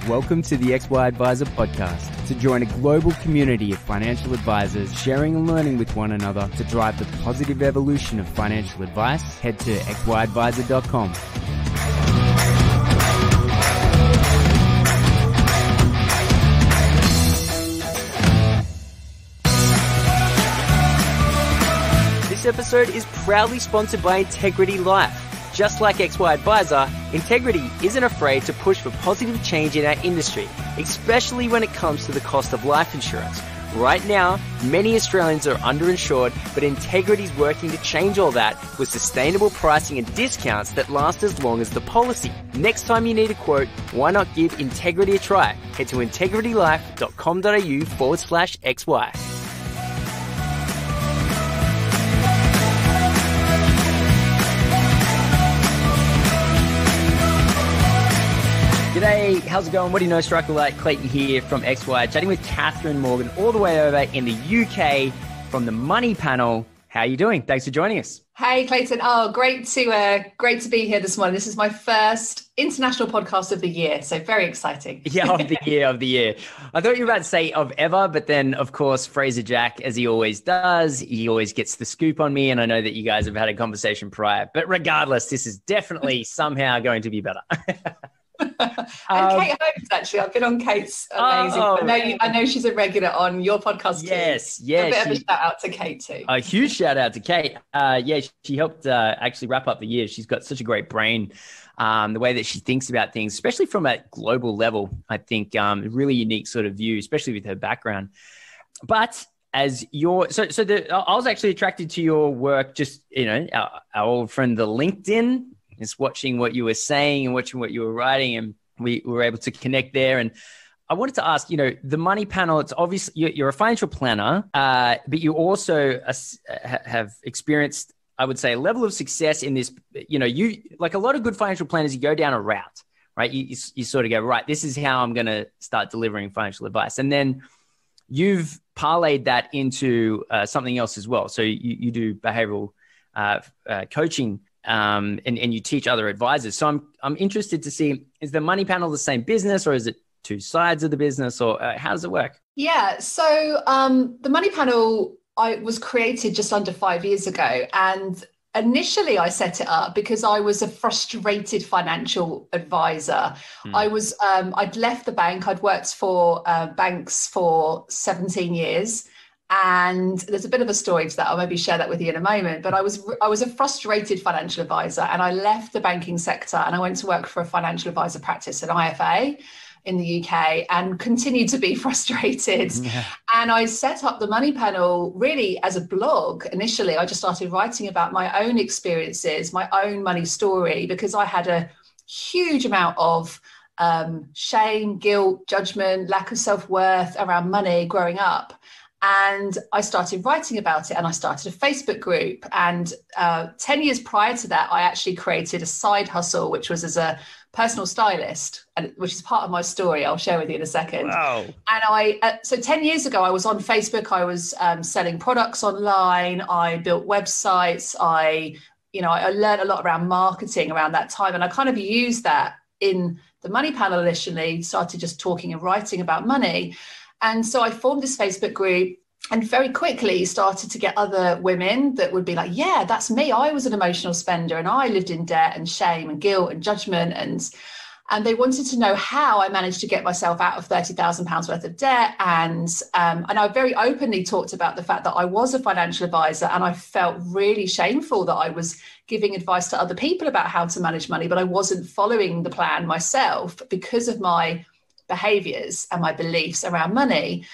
Welcome to the XY Advisor podcast. To join a global community of financial advisors sharing and learning with one another to drive the positive evolution of financial advice, head to xyadvisor.com. This episode is proudly sponsored by Integrity Life. Just like XY Advisor, Integrity isn't afraid to push for positive change in our industry, especially when it comes to the cost of life insurance. Right now, many Australians are underinsured, but Integrity's working to change all that with sustainable pricing and discounts that last as long as the policy. Next time you need a quote, why not give Integrity a try? Head to integritylife.com.au/XY. G'day, how's it going? What do you know, Strike a Light? Clayton here from XY, chatting with Catherine Morgan all the way over in the UK from the Money Panel. How are you doing? Thanks for joining us. Hey, Clayton. Oh, great to be here this morning. This is my first international podcast of the year, so very exciting. Yeah, of the year. I thought you were about to say of ever, but then, of course, Fraser Jack, as he always does, he always gets the scoop on me, and I know that you guys have had a conversation prior. But regardless, this is definitely somehow going to be better. And Kate Holmes, actually, I've been on Kate's amazing. I know she's a regular on your podcast too. Yes. A bit of a shout out to Kate too. A huge shout out to Kate. She helped actually wrap up the year. She's got such a great brain. The way that she thinks about things, especially from a global level, I think a really unique sort of view, especially with her background. But as I was actually attracted to your work, just our old friend, the LinkedIn. Just watching what you were saying and watching what you were writing, and we were able to connect there. And I wanted to ask, the Money Panel, it's obviously you're a financial planner, but you also have experienced, I would say, a level of success in this. You like a lot of good financial planners, you go down a route, right? You sort of go, right, this is how I'm going to start delivering financial advice. And then you've parlayed that into something else as well. So you do behavioral coaching. And you teach other advisors. So I'm interested to see, is the Money Panel the same business, or is it two sides of the business, or how does it work? Yeah. So the Money Panel was created just under 5 years ago. And initially I set it up because I was a frustrated financial advisor. I'd left the bank. I'd worked for banks for 17 years. And there's a bit of a story to that. I'll maybe share that with you in a moment. But I was a frustrated financial advisor, and I left the banking sector and I went to work for a financial advisor practice, an IFA in the UK, and continued to be frustrated. Yeah. And I set up the Money Panel really as a blog. Initially, I just started writing about my own experiences, my own money story, because I had a huge amount of shame, guilt, judgment, lack of self-worth around money growing up. And I started writing about it, and I started a Facebook group. And 10 years prior to that, I actually created a side hustle, which was as a personal stylist, and which is part of my story. I'll share with you in a second. Wow. And so 10 years ago, I was on Facebook. I was selling products online. I built websites. I learned a lot around marketing around that time. And I kind of used that in the Money Panel initially, started just talking and writing about money. And so I formed this Facebook group, and very quickly started to get other women that would be like, yeah, that's me. I was an emotional spender, and I lived in debt and shame and guilt and judgment. And they wanted to know how I managed to get myself out of £30,000 worth of debt. And I very openly talked about the fact that I was a financial advisor, and I felt really shameful that I was giving advice to other people about how to manage money, but I wasn't following the plan myself because of my behaviors and my beliefs around money.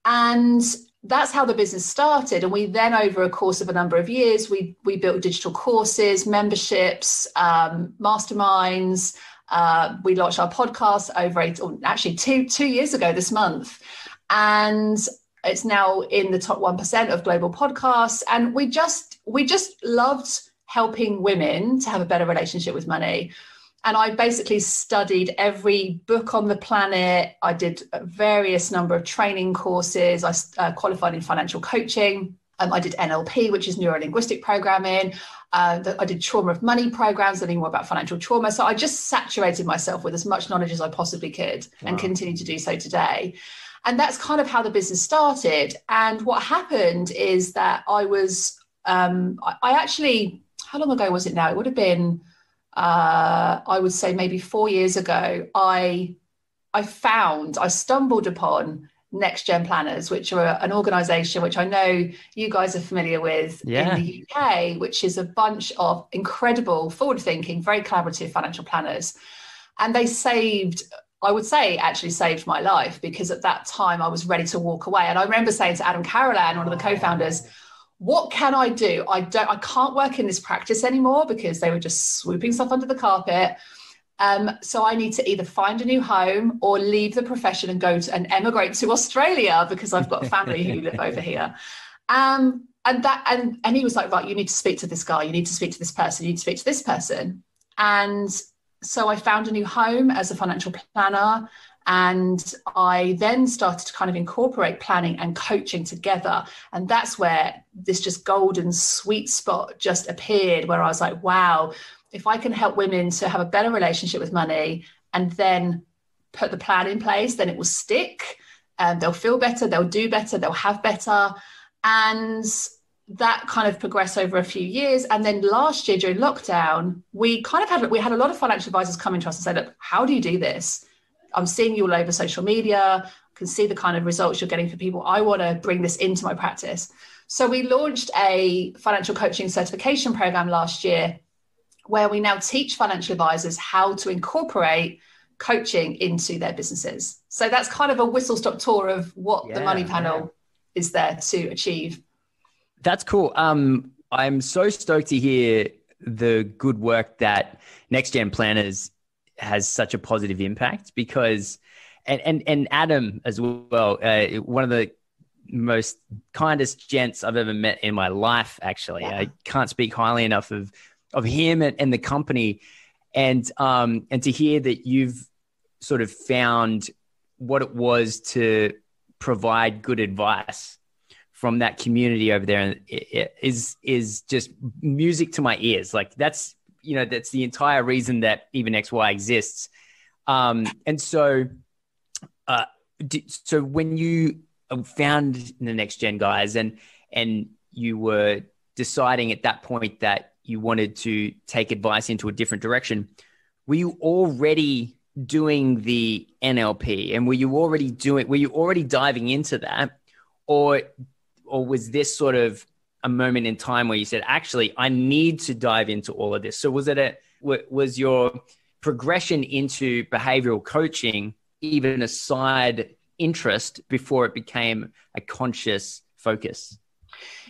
And that's how the business started. And we then, over a course of a number of years, we built digital courses, memberships, masterminds. We launched our podcast two years ago this month. And it's now in the top 1% of global podcasts. And we just loved helping women to have a better relationship with money. And I basically studied every book on the planet. I did a various number of training courses. I qualified in financial coaching. I did NLP, which is neuro-linguistic programming. I did trauma of money programs, learning more about financial trauma. So I just saturated myself with as much knowledge as I possibly could. Wow. And continue to do so today. And that's kind of how the business started. And what happened is that I was, I actually, how long ago was it now? It would have been, I would say maybe 4 years ago, I stumbled upon Next Gen Planners, which are an organization which I know you guys are familiar with in the UK, which is a bunch of incredible, forward-thinking, very collaborative financial planners. And they I would say actually saved my life, because at that time I was ready to walk away. And I remember saying to Adam Carolan, one of the co-founders, what can I do? I can't work in this practice anymore, because they were just swooping stuff under the carpet. So I need to either find a new home or leave the profession and and emigrate to Australia, because I've got family who live over here. And he was like, right, you need to speak to this guy. You need to speak to this person. You need to speak to this person. And so I found a new home as a financial planner. And I then started to kind of incorporate planning and coaching together. And that's where this just golden sweet spot just appeared, where I was like, wow, if I can help women to have a better relationship with money and then put the plan in place, then it will stick, and they'll feel better, they'll do better, they'll have better. And that kind of progressed over a few years. And then last year during lockdown, we had a lot of financial advisors coming to us and say, look, how do you do this? I'm seeing you all over social media, can see the kind of results you're getting for people. I want to bring this into my practice. So we launched a financial coaching certification program last year, where we now teach financial advisors how to incorporate coaching into their businesses. So that's kind of a whistle-stop tour of what the Money Panel is there to achieve. That's cool. I'm so stoked to hear the good work that Next Gen Planners has such a positive impact, because, and Adam as well, one of the most kindest gents I've ever met in my life, actually. Yeah. I can't speak highly enough of him and the company, and to hear that you've sort of found what it was to provide good advice from that community over there, and it is just music to my ears. Like that's the entire reason that Even XY exists. And so when you found the Next Gen guys and you were deciding at that point that you wanted to take advice into a different direction, were you already doing the NLP, and were you already diving into that, or was this sort of a moment in time where you said, actually, I need to dive into all of this? So was your progression into behavioral coaching even a side interest before it became a conscious focus?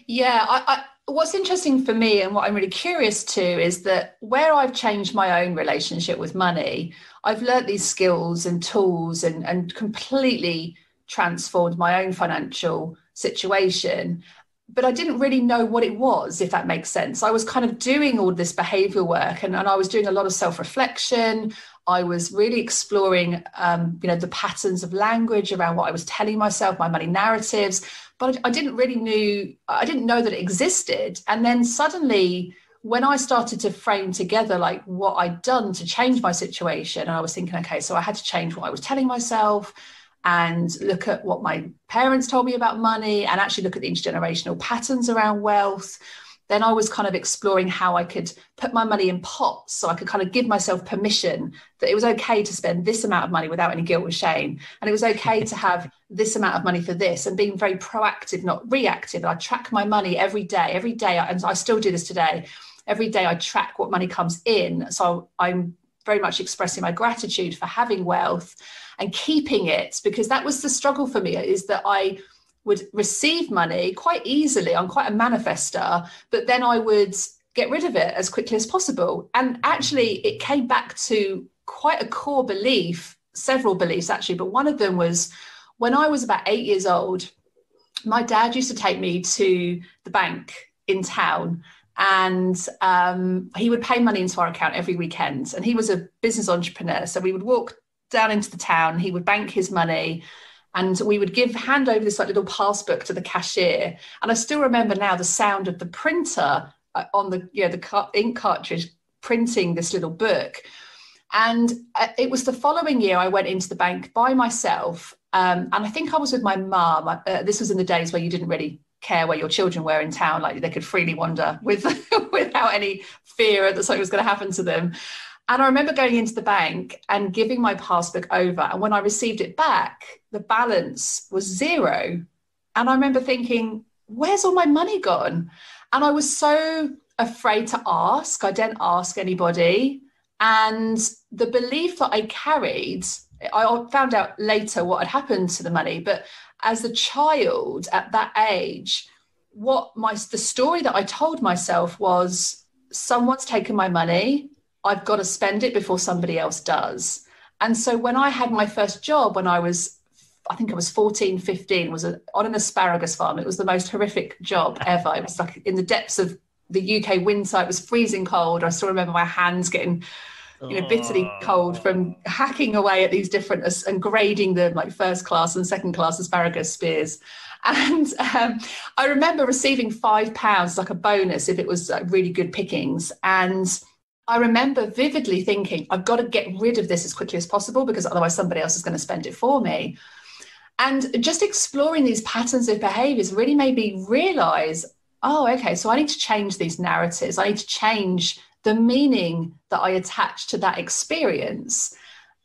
Yeah, what's interesting for me, and what I'm really curious to, is that where I've changed my own relationship with money, I've learnt these skills and tools and completely transformed my own financial situation. But I didn't really know what it was, if that makes sense. I was kind of doing all this behavioral work, and I was doing a lot of self-reflection. I was really exploring, the patterns of language around what I was telling myself, my money narratives. But I didn't know that it existed. And then suddenly, when I started to frame together like what I'd done to change my situation, and I was thinking, okay, so I had to change what I was telling myself and look at what my parents told me about money, and actually look at the intergenerational patterns around wealth. Then I was kind of exploring how I could put my money in pots, so I could kind of give myself permission that it was okay to spend this amount of money without any guilt or shame. And it was okay to have this amount of money for this, and being very proactive, not reactive. I track my money every day, and I still do this today. Every day I track what money comes in. So I'm very much expressing my gratitude for having wealth and keeping it, because that was the struggle for me, is that I would receive money quite easily. I'm quite a manifester, but then I would get rid of it as quickly as possible. And actually it came back to quite a core belief, several beliefs actually, but one of them was when I was about 8 years old, my dad used to take me to the bank in town, and he would pay money into our account every weekend. And he was a business entrepreneur. So we would walk down into the town, he would bank his money, And we would hand over this like little passbook to the cashier. And I still remember now the sound of the printer on the ink cartridge printing this little book. And it was the following year I went into the bank by myself. And I think I was with my mum. This was in the days where you didn't really care where your children were in town. Like they could freely wander without any fear that something was going to happen to them. And I remember going into the bank and giving my passbook over. And when I received it back, the balance was zero. And I remember thinking, where's all my money gone? And I was so afraid to ask. I didn't ask anybody. And the belief that I carried, I found out later what had happened to the money. But as a child at that age, the story that I told myself was, someone's taken my money. I've got to spend it before somebody else does. And so when I had my first job, when I think I was 14, 15, was on an asparagus farm. It was the most horrific job ever. It was like in the depths of the UK winter. It was freezing cold. I still remember my hands getting, bitterly cold from hacking away at these different and grading them like first class and second class asparagus spears. And I remember receiving £5 like a bonus if it was really good pickings. And I remember vividly thinking, I've got to get rid of this as quickly as possible because otherwise somebody else is going to spend it for me. And just exploring these patterns of behaviors really made me realize, oh, okay, so I need to change these narratives. I need to change the meaning that I attach to that experience.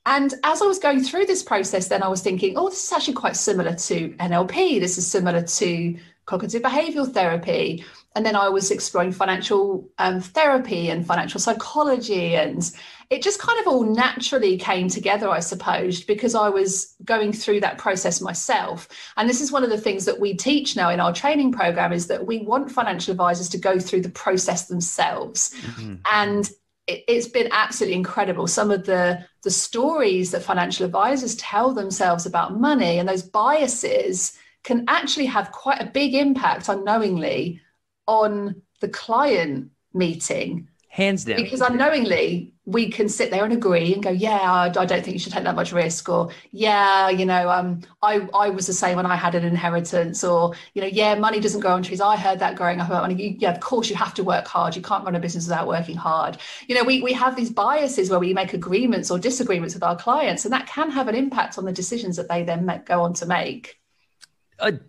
And as I was going through this process, then I was thinking, oh, this is actually quite similar to NLP. This is similar to cognitive behavioral therapy. And then I was exploring financial therapy and financial psychology. And it just kind of all naturally came together, I suppose, because I was going through that process myself. And this is one of the things that we teach now in our training program, is that we want financial advisors to go through the process themselves. Mm-hmm. And it's been absolutely incredible. Some of the stories that financial advisors tell themselves about money and those biases can actually have quite a big impact unknowingly on the client meeting. Hands down. Because unknowingly we can sit there and agree and go, yeah, I don't think you should take that much risk. Or, yeah, I was the same when I had an inheritance. Or, yeah, money doesn't grow on trees. I heard that growing up about money. Yeah, of course you have to work hard. You can't run a business without working hard. We have these biases where we make agreements or disagreements with our clients, and that can have an impact on the decisions that they then go on to make.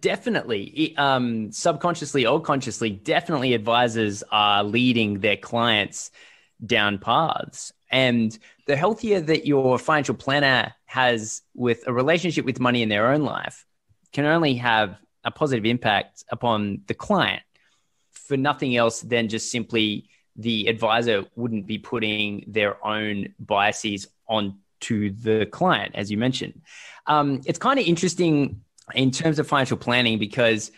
Definitely. Subconsciously or consciously, definitely advisors are leading their clients down paths. And the healthier that your financial planner has with a relationship with money in their own life can only have a positive impact upon the client, for nothing else than just simply the advisor wouldn't be putting their own biases onto the client, as you mentioned. It's kind of interesting in terms of financial planning, because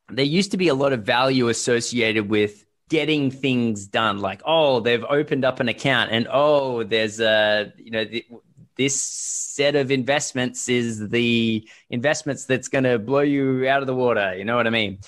there used to be a lot of value associated with getting things done. Like, oh, they've opened up an account, and oh, there's this set of investments is the investments that's going to blow you out of the water. You know what I mean?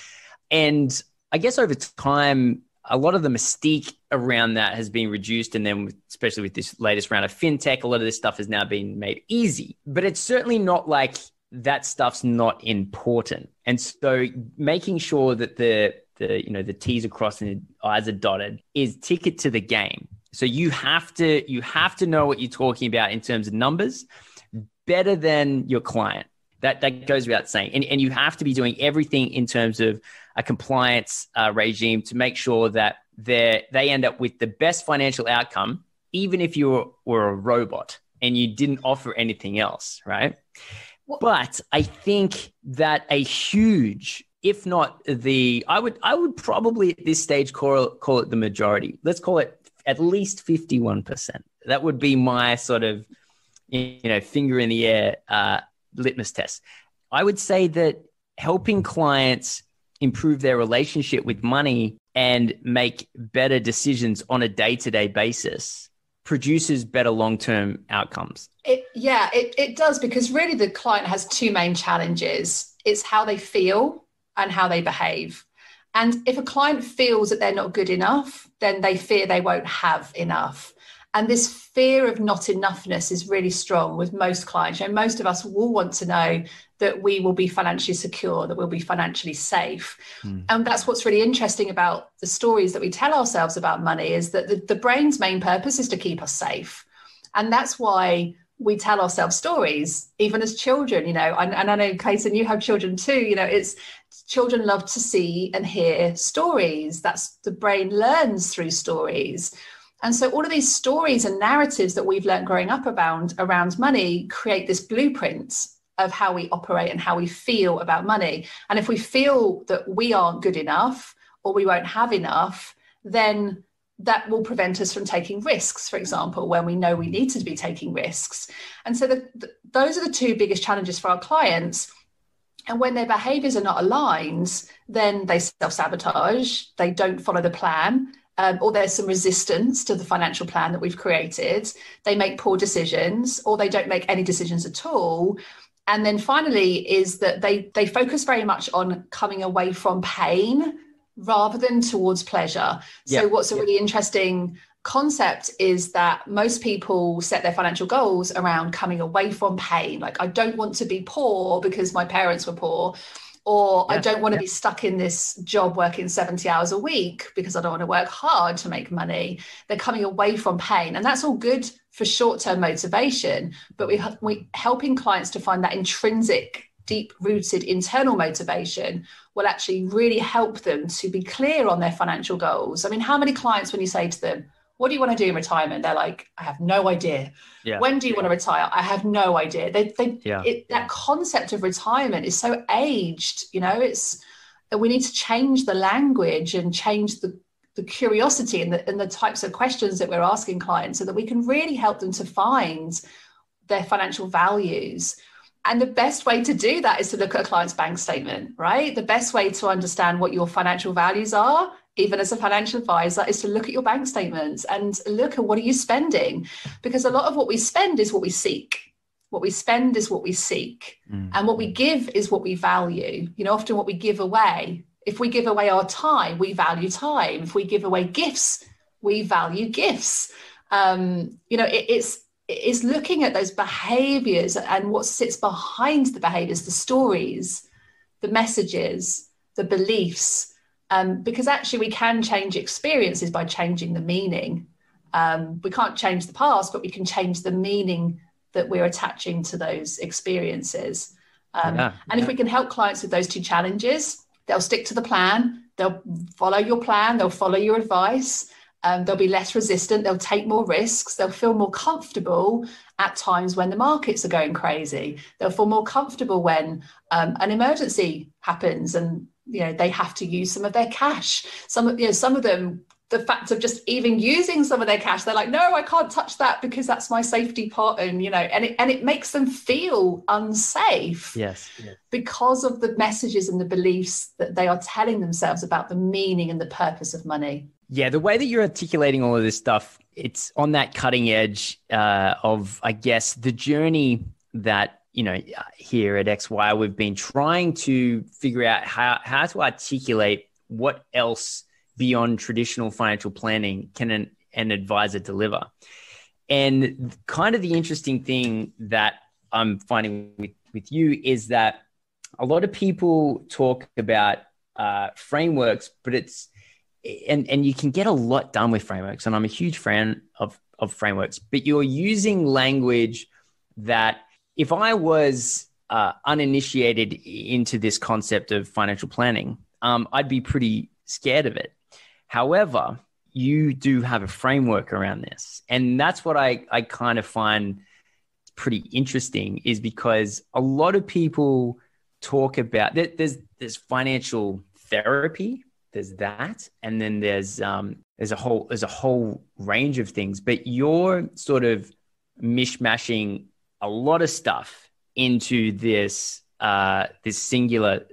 And I guess over time, a lot of the mystique around that has been reduced. And then especially with this latest round of fintech, a lot of this stuff has now been made easy, but it's certainly not like that stuff's not important. And so making sure that the T's are crossed and the I's are dotted is ticket to the game. So you have to know what you're talking about in terms of numbers better than your client. That goes without saying. And you have to be doing everything in terms of a compliance regime to make sure that they end up with the best financial outcome, even if you were a robot and you didn't offer anything else, right? But I think that a huge, if not I would probably at this stage call it the majority. Let's call it at least 51%. That would be my sort of, finger in the air litmus test. I would say that helping clients improve their relationship with money and make better decisions on a day-to-day basis produces better long-term outcomes. It does, because really the client has two main challenges. It's how they feel and how they behave. And if a client feels that they're not good enough, then they fear they won't have enough. And this fear of not enoughness is really strong with most clients. You know, most of us will want to know that we will be financially secure, that we'll be financially safe. And that's what's really interesting about the stories that we tell ourselves about money, is that the brain's main purpose is to keep us safe. And that's why we tell ourselves stories, even as children, you know, and I know, Clayton, you have children too, you know, it's children love to see and hear stories. That's the brain learns through stories. And so all of these stories and narratives that we've learned growing up around money create this blueprint of how we operate and how we feel about money. And if we feel that we aren't good enough or we won't have enough, then that will prevent us from taking risks, for example, when we know we need to be taking risks. And so those are the two biggest challenges for our clients. And when their behaviors are not aligned, then they self-sabotage, they don't follow the plan, or there's some resistance to the financial plan that we've created. They make poor decisions, or they don't make any decisions at all. And then finally is that they focus very much on coming away from pain rather than towards pleasure. So what's a really interesting concept is that most people set their financial goals around coming away from pain. Like, I don't want to be poor because my parents were poor, or I don't want to be stuck in this job working 70 hours a week because I don't want to work hard to make money. They're coming away from pain. And that's all good for short-term motivation, but we helping clients to find that intrinsic, deep-rooted internal motivation will actually really help them to be clear on their financial goals. I mean, how many clients, when you say to them, what do you want to do in retirement? They're like, I have no idea. When do you want to retire? I have no idea. That concept of retirement is so aged, you know, we need to change the language and change the curiosity and the types of questions that we're asking clients so that we can really help them to find their financial values. And the best way to do that is to look at a client's bank statement, right? The best way to understand what your financial values are, even as a financial advisor, is to look at your bank statements and look at what are you spending? Because a lot of what we spend is what we seek. What we spend is what we seek. And what we give is what we value. You know, often what we give away, if we give away our time, we value time. If we give away gifts, we value gifts. You know, it's looking at those behaviors and what sits behind the behaviors, the stories, the messages, the beliefs, because actually we can change experiences by changing the meaning. We can't change the past, but we can change the meaning that we're attaching to those experiences. And if we can help clients with those two challenges, they'll stick to the plan, they'll follow your plan, they'll follow your advice. They'll be less resistant, they'll take more risks, they'll feel more comfortable at times when the markets are going crazy. They'll feel more comfortable when an emergency happens and, you know, they have to use some of their cash. Some of them, the fact of just even using some of their cash, they're like, no, I can't touch that because that's my safety pot. And, you know, and it makes them feel unsafe. Yes. Because of the messages and the beliefs that they are telling themselves about the meaning and the purpose of money. Yeah, the way that you're articulating all of this stuff, it's on that cutting edge of, I guess, the journey that, you know, here at XY, we've been trying to figure out how to articulate what else beyond traditional financial planning can an advisor deliver. And kind of the interesting thing that I'm finding with you is that a lot of people talk about frameworks, but and you can get a lot done with frameworks. And I'm a huge fan of frameworks, but you're using language that if I was uninitiated into this concept of financial planning, I'd be pretty scared of it. However, you do have a framework around this. And that's what I kind of find pretty interesting, is because a lot of people talk about, there's financial therapy, there's that, and then there's a whole range of things. But you're sort of mishmashing a lot of stuff into this singular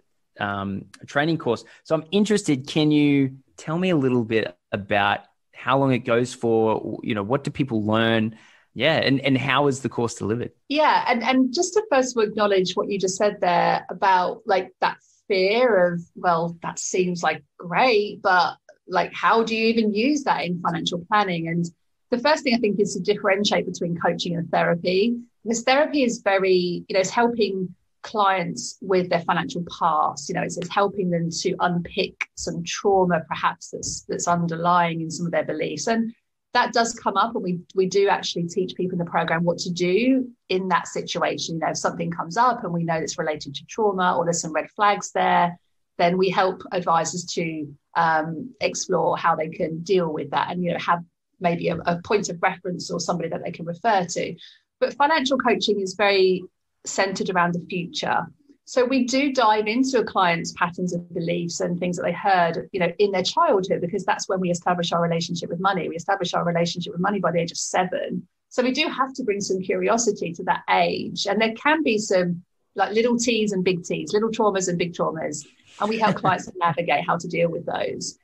training course. So I'm interested. Can you tell me a little bit about how long it goes for? You know, what do people learn? Yeah, and how is the course delivered? Yeah, and just to first acknowledge what you just said there about like that fear of, well, that seems like great, but like, how do you even use that in financial planning? And The first thing I think is to differentiate between coaching and therapy, because therapy is very, it's helping clients with their financial past. It's helping them to unpick some trauma perhaps that's underlying in some of their beliefs. And that does come up, and we do actually teach people in the program what to do in that situation. If something comes up and we know it's related to trauma or there's some red flags there, then we help advisors to explore how they can deal with that and, have maybe a point of reference or somebody that they can refer to. But financial coaching is very centered around the future. So we do dive into a client's patterns of beliefs and things that they heard, in their childhood, because that's when we establish our relationship with money. We establish our relationship with money by the age of 7. So we do have to bring some curiosity to that age. And there can be some like little T's and big T's, little traumas and big traumas. And we help clients navigate how to deal with those.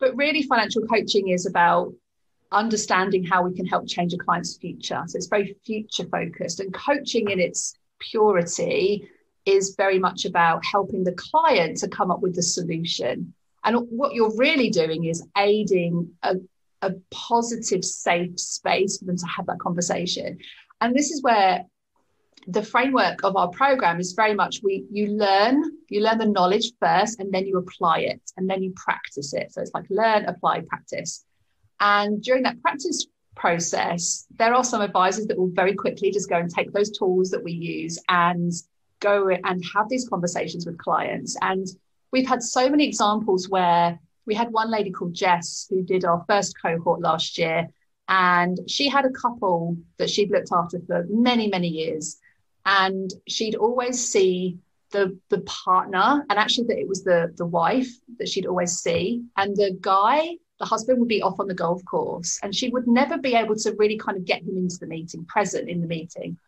But really, financial coaching is about understanding how we can help change a client's future. So it's very future focused, and coaching in its purity is very much about helping the client to come up with the solution. And what you're really doing is aiding a positive, safe space for them to have that conversation. And this is where the framework of our program is very much you learn the knowledge first, and then you apply it, and then you practice it. So it's like learn, apply, practice. And during that practice process, there are some advisors that will very quickly just go and take those tools that we use and go and have these conversations with clients. And we've had so many examples where we had one lady called Jess who did our first cohort last year, and she had a couple that she'd looked after for many, many years. And she'd always see the partner, and actually that it was the wife that she'd always see. And the husband would be off on the golf course, and she would never be able to really kind of get him into the meeting, present in the meeting.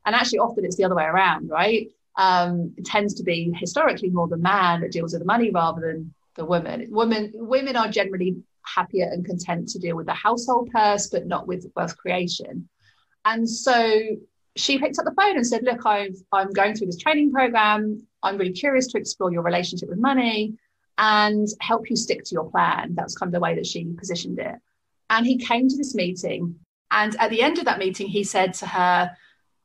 And actually often it's the other way around, right? It tends to be historically more the man that deals with the money rather than the woman. Women are generally happier and content to deal with the household purse, but not with wealth creation. And so she picked up the phone and said, look, I'm going through this training program. I'm really curious to explore your relationship with money and help you stick to your plan. That's kind of the way that she positioned it. And he came to this meeting. And at the end of that meeting, he said to her,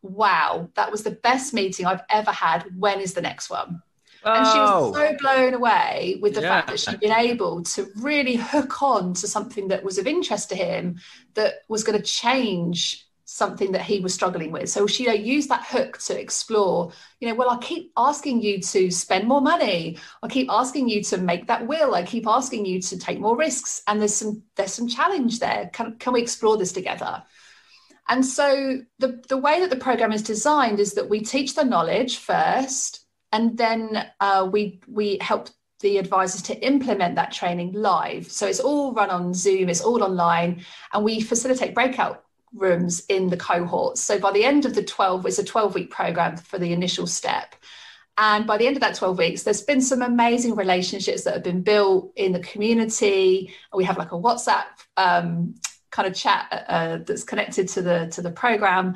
wow, that was the best meeting I've ever had. When is the next one? Oh. And she was so blown away with the fact that she'd been able to really hook on to something that was of interest to him, that was going to change something that he was struggling with. So she used that hook to explore, well, I keep asking you to spend more money. I keep asking you to make that will. I keep asking you to take more risks. And there's some challenge there. Can we explore this together? And so the way that the program is designed is that we teach the knowledge first, and then we help the advisors to implement that training live. So it's all run on Zoom, it's all online, and we facilitate breakout rooms in the cohorts. So by the end of it's a 12-week program for the initial step. And by the end of that 12 weeks, there's been some amazing relationships that have been built in the community. We have like a WhatsApp kind of chat that's connected to the program.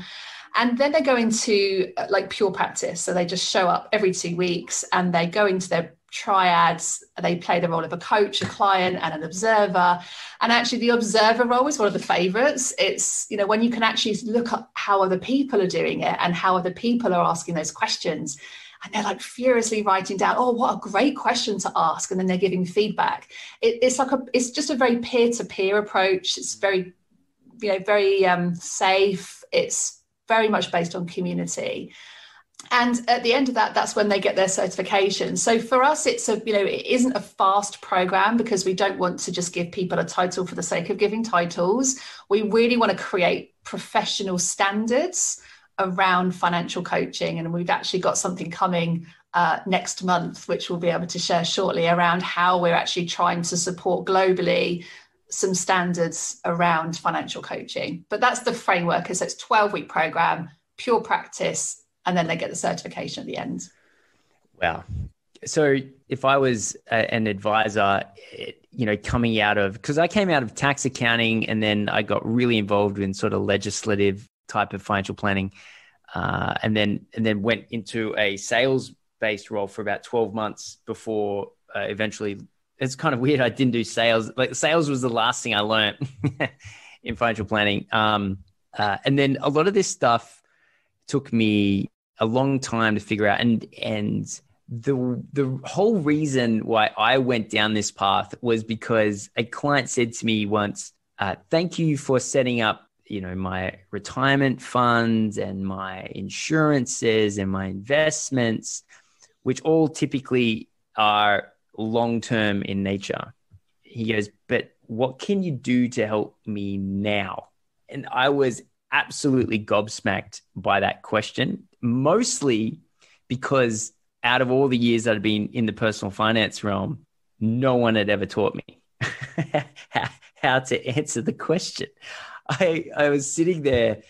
And then they go into like pure practice. So they just show up every 2 weeks and they go into their triads. They play the role of a coach, a client, and an observer. And actually the observer role is one of the favorites. It's, when you can actually look at how other people are doing it and how other people are asking those questions. And they're like furiously writing down, oh, what a great question to ask. And then they're giving feedback. It's just a very peer-to-peer approach. It's very, very safe. It's very much based on community. And at the end of that, that's when they get their certification. So for us, it isn't a fast program, because we don't want to just give people a title for the sake of giving titles. We really want to create professional standards around financial coaching. And we've actually got something coming next month, which we'll be able to share shortly, around how we're actually trying to support globally some standards around financial coaching. But that's the framework. So it's a 12-week program, pure practice, and then they get the certification at the end. Wow. So if I was an advisor, coming out of, because I came out of tax accounting and then I got really involved in sort of legislative type of financial planning, and then went into a sales-based role for about 12 months before eventually, it's kind of weird, I didn't do sales. Like sales was the last thing I learned in financial planning. And then a lot of this stuff took me a long time to figure out. And the whole reason why I went down this path was because a client said to me once, thank you for setting up, my retirement funds and my insurances and my investments, which all typically are long-term in nature. He goes, but what can you do to help me now? And I was absolutely gobsmacked by that question, mostly because out of all the years that I'd been in the personal finance realm, no one had ever taught me how to answer the question. I was sitting there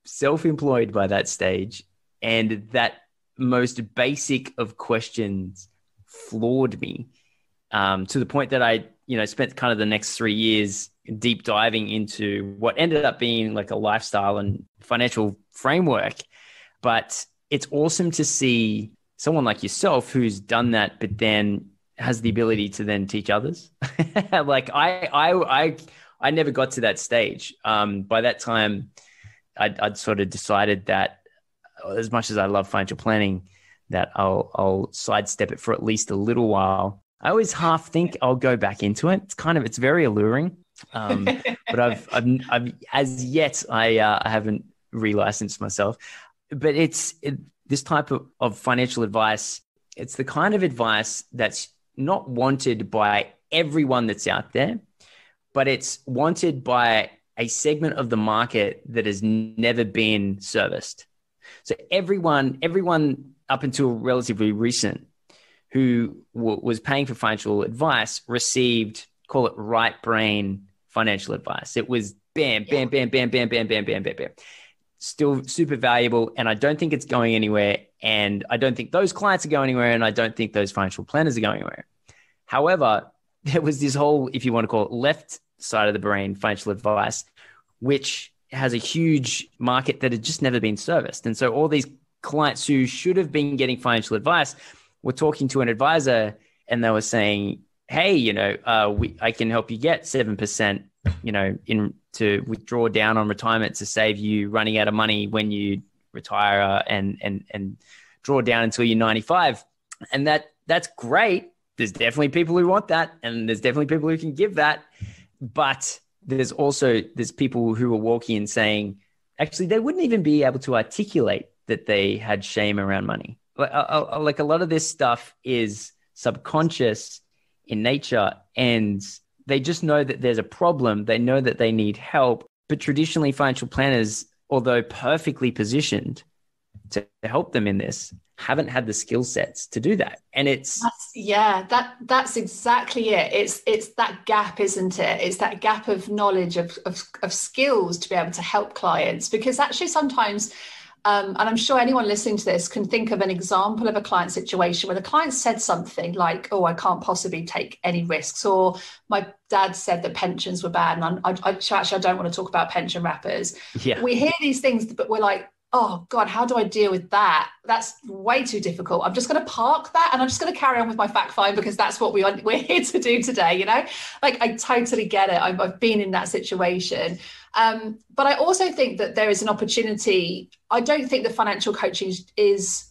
self-employed by that stage, and that most basic of questions floored me to the point that I spent kind of the next 3 years deep diving into what ended up being like a lifestyle and financial framework. But it's awesome to see someone like yourself who's done that, but then has the ability to then teach others. Like I never got to that stage. By that time, I'd sort of decided that as much as I love financial planning, that I'll sidestep it for at least a little while. I always half think I'll go back into it. It's very alluring. But I've as yet, I haven't relicensed myself, but this type of financial advice. It's the kind of advice that's not wanted by everyone that's out there, but it's wanted by a segment of the market that has never been serviced. So everyone up until relatively recent who was paying for financial advice received, call it right brain financial advice. It was bam, bam, bam, bam, bam, bam, bam, bam, bam, bam. Still super valuable. And I don't think it's going anywhere. And I don't think those clients are going anywhere. And I don't think those financial planners are going anywhere. However, there was this whole, if you want to call it left side of the brain, financial advice, which has a huge market that had just never been serviced. And so all these clients who should have been getting financial advice were talking to an advisor and they were saying, hey, I can help you get 7%, to withdraw down on retirement to save you running out of money when you retire and draw down until you're 95. And that's great. There's definitely people who want that. And there's definitely people who can give that. But there's people who are walking and saying, actually, they wouldn't even be able to articulate that they had shame around money. Like a lot of this stuff is subconscious in nature, and they just know that there's a problem. They know that they need help. But traditionally, financial planners, although perfectly positioned to help them in this, haven't had the skill sets to do that. And that's exactly it. It's that gap, isn't it? It's that gap of knowledge of skills to be able to help clients, because actually sometimes and I'm sure anyone listening to this can think of an example of a client situation where the client said something like, oh, I can't possibly take any risks, or my dad said that pensions were bad, and I don't want to talk about pension wrappers. Yeah. We hear these things, but we're like, oh God, how do I deal with that? That's way too difficult. I'm just going to park that and I'm just going to carry on with my fact find, because that's what we're here to do today. Like, I totally get it. I've been in that situation. But I also think that there is an opportunity. I don't think the financial coaching is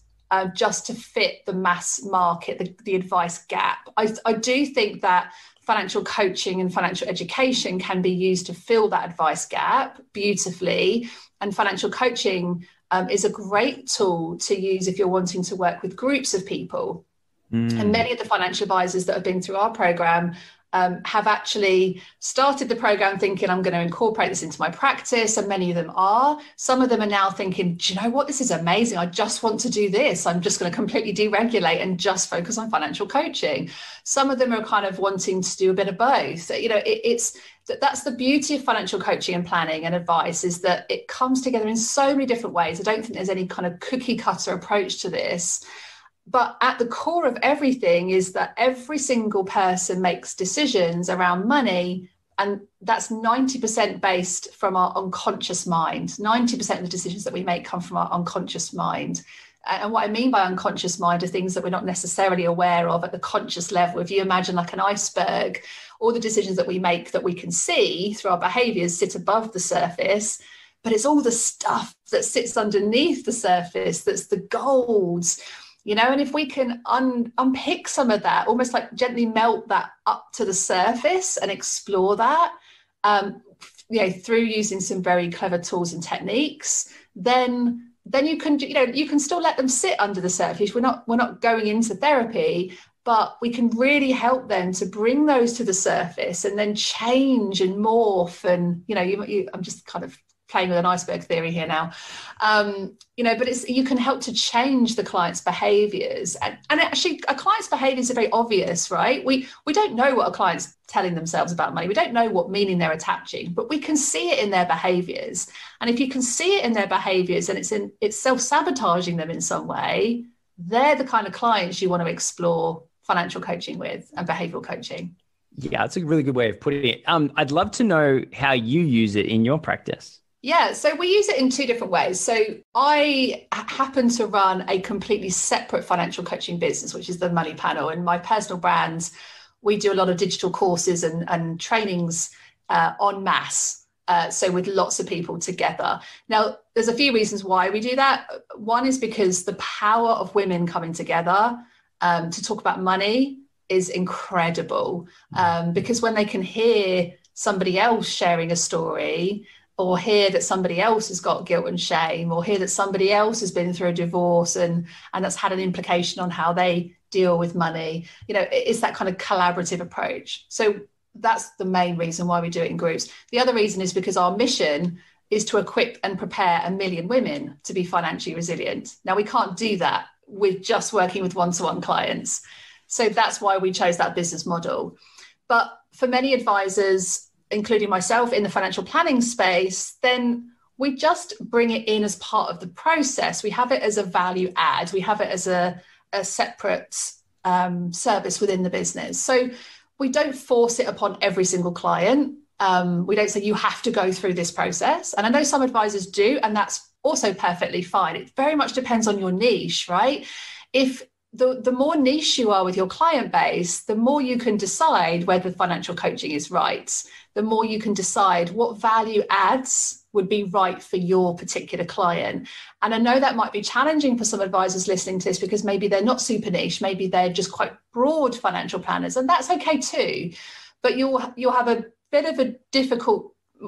just to fit the mass market, the advice gap. I do think that financial coaching and financial education can be used to fill that advice gap beautifully. And financial coaching is a great tool to use if you're wanting to work with groups of people. And many of the financial advisors that have been through our program have actually started the program thinking, I'm going to incorporate this into my practice. And many of them are. Some of them are now thinking, do you know what? This is amazing. I just want to do this. I'm just going to completely deregulate and just focus on financial coaching. Some of them are kind of wanting to do a bit of both. That's the beauty of financial coaching and planning and advice, is that it comes together in so many different ways. I don't think there's any kind of cookie cutter approach to this. But at the core of everything is that every single person makes decisions around money, and that's 90% based from our unconscious mind. 90% of the decisions that we make come from our unconscious mind. And what I mean by unconscious mind are things that we're not necessarily aware of at the conscious level. If you imagine like an iceberg, all the decisions that we make that we can see through our behaviors sit above the surface, but it's all the stuff that sits underneath the surface that's the golds, and if we can unpick some of that, almost like gently melt that up to the surface and explore that, through using some very clever tools and techniques, then you can still let them sit under the surface. We're not going into therapy, but we can really help them to bring those to the surface and then change and morph. And I'm just kind of playing with an iceberg theory here now, but you can help to change the client's behaviors. And actually, a client's behaviors are very obvious, right? We don't know what a client's telling themselves about money. We don't know what meaning they're attaching, but we can see it in their behaviors. And if you can see it in their behaviors and it's self-sabotaging them in some way, they're the kind of clients you want to explore financial coaching with and behavioral coaching. Yeah, that's a really good way of putting it. I'd love to know how you use it in your practice. Yeah, so we use it in two different ways. So I happen to run a completely separate financial coaching business, which is the Money Panel. And my personal brand, we do a lot of digital courses and trainings en masse. So with lots of people together. Now, there's a few reasons why we do that. One is because the power of women coming together to talk about money is incredible. Because when they can hear somebody else sharing a story, or hear that somebody else has got guilt and shame, or hear that somebody else has been through a divorce and that's had an implication on how they deal with money. It's that kind of collaborative approach. So that's the main reason why we do it in groups. The other reason is because our mission is to equip and prepare 1 million women to be financially resilient. Now, we can't do that with just working with one-to-one clients. So that's why we chose that business model. But for many advisors, including myself in the financial planning space, then we just bring it in as part of the process. We have it as a value add. We have it as a separate service within the business. So we don't force it upon every single client. We don't say you have to go through this process. And I know some advisors do, and that's also perfectly fine. It very much depends on your niche, right? If the more niche you are with your client base, the more you can decide whether financial coaching is right. The more you can decide what value adds would be right for your particular client. And I know that might be challenging for some advisors listening to this because maybe they're not super niche, maybe they're just quite broad financial planners, and that's okay too. But you'll have a bit of a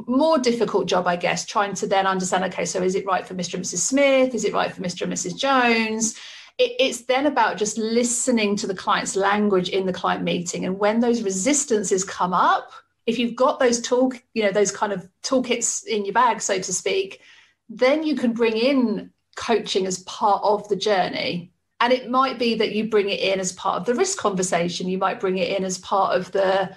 more difficult job, I guess, trying to then understand, okay, so is it right for Mr. and Mrs. Smith? Is it right for Mr. and Mrs. Jones? It's then about just listening to the client's language in the client meeting. And when those resistances come up, if you've got those those kind of toolkits in your bag, so to speak, then you can bring in coaching as part of the journey. And it might be that you bring it in as part of the risk conversation. You might bring it in as part of the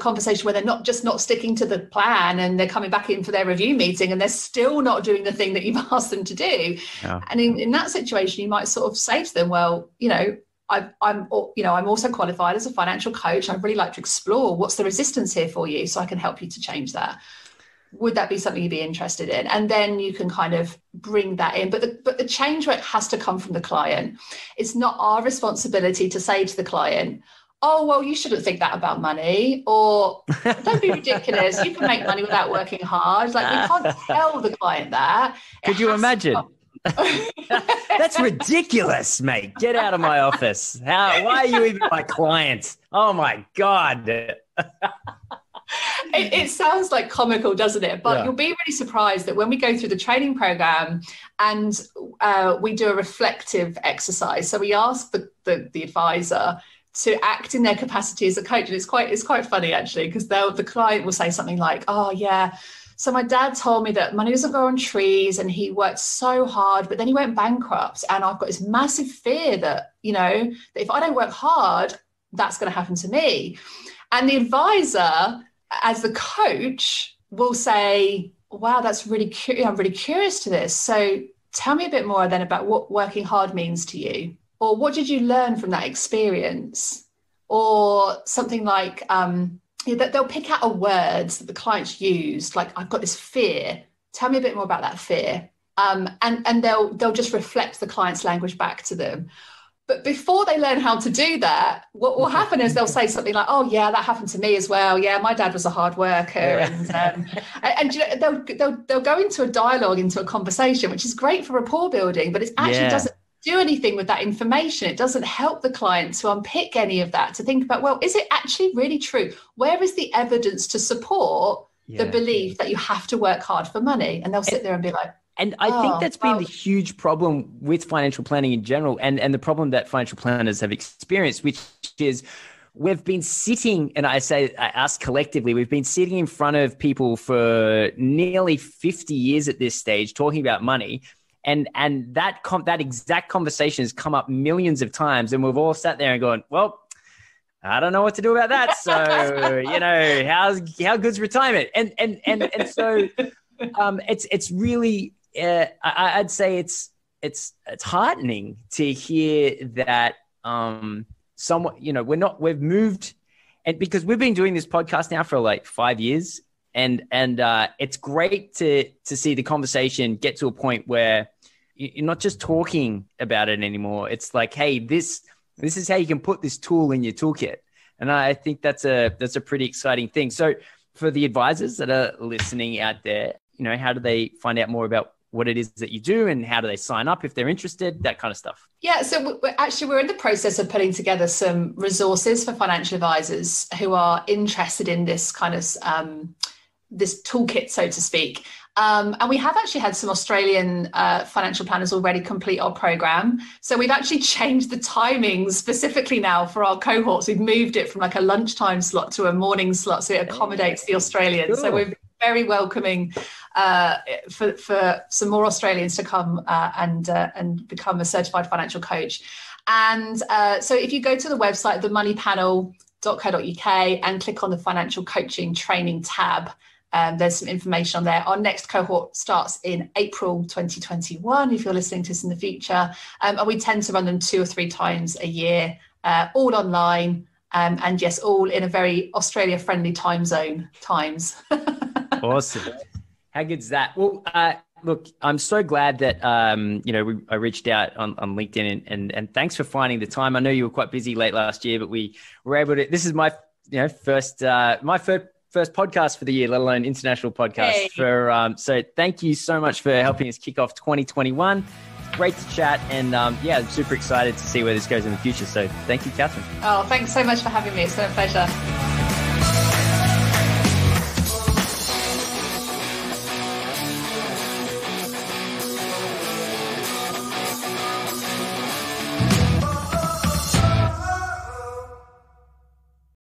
conversation where they're not sticking to the plan and they're coming back in for their review meeting and they're still not doing the thing that you've asked them to do. Yeah. And in that situation, you might sort of say to them, well, I'm also qualified as a financial coach. I'd really like to explore what's the resistance here for you so I can help you to change that. Would that be something you'd be interested in? And then you can kind of bring that in. But the change work has to come from the client. It's not our responsibility to say to the client, oh, well, you shouldn't think that about money, or don't be ridiculous. You can make money without working hard. Like, we can't tell the client that. Could you imagine? That's ridiculous, mate. Get out of my office. Why are you even my client? Oh, my God. It sounds like comical, doesn't it? But You'll be really surprised that when we go through the training program and we do a reflective exercise, so we ask the advisor to act in their capacity as a coach. And it's quite funny, actually, because the client will say something like, oh, yeah, so my dad told me that money doesn't grow on trees and he worked so hard, but then he went bankrupt. And I've got this massive fear that, that if I don't work hard, that's going to happen to me. And the advisor, as the coach, will say, wow, that's really I'm really curious to this. So tell me a bit more then about what working hard means to you. Or what did you learn from that experience? Or something like, they'll pick out a word that the client's used, like, I've got this fear. Tell me a bit more about that fear. and they'll just reflect the client's language back to them. But before they learn how to do that, what will happen is they'll say something like, "Oh yeah, that happened to me as well. Yeah, my dad was a hard worker," and you know, they'll go into a dialogue, into a conversation, which is great for rapport building, but it actually doesn't do anything with that information. It doesn't help the client to unpick any of that, to think about, well, is it actually really true? Where is the evidence to support the belief that you have to work hard for money? And they'll sit there and be like, and I think that's been the huge problem with financial planning in general, and the problem that financial planners have experienced, which is we've been sitting, and I say us collectively, we've been sitting in front of people for nearly 50 years at this stage talking about money. And that exact conversation has come up millions of times, and we've all sat there and gone, well, I don't know what to do about that. So, you know, how good's retirement? And so it's really, I'd say it's heartening to hear that somewhat, you know, we've moved, and because we've been doing this podcast now for like 5 years. And it's great to see the conversation get to a point where you're not just talking about it anymore. It's like, hey, this is how you can put this tool in your toolkit. And I think that's a pretty exciting thing. So for the advisors that are listening out there, you know, how do they find out more about what it is that you do, and how do they sign up if they're interested, that kind of stuff? Yeah, so we're in the process of putting together some resources for financial advisors who are interested in this kind of this toolkit, so to speak. And we have actually had some Australian financial planners already complete our program. So we've actually changed the timings specifically now for our cohorts. We've moved it from like a lunchtime slot to a morning slot, so it accommodates the Australians. Cool. So we're very welcoming for some more Australians to come and become a certified financial coach. And so if you go to the website, themoneypanel.co.uk, and click on the financial coaching training tab, there's some information on there. Our next cohort starts in April 2021, if you're listening to this in the future. And we tend to run them 2 or 3 times a year, all online. And yes, all in a very Australia-friendly time zone times. Awesome. How good's that? Well, look, I'm so glad that, I reached out on LinkedIn and thanks for finding the time. I know you were quite busy late last year, but we were able to, this is my, first podcast for the year, let alone international podcast. Hey. So thank you so much for helping us kick off 2021. It's great to chat, and I'm super excited to see where this goes in the future. So thank you, Catherine. Oh, thanks so much for having me. It's been a pleasure.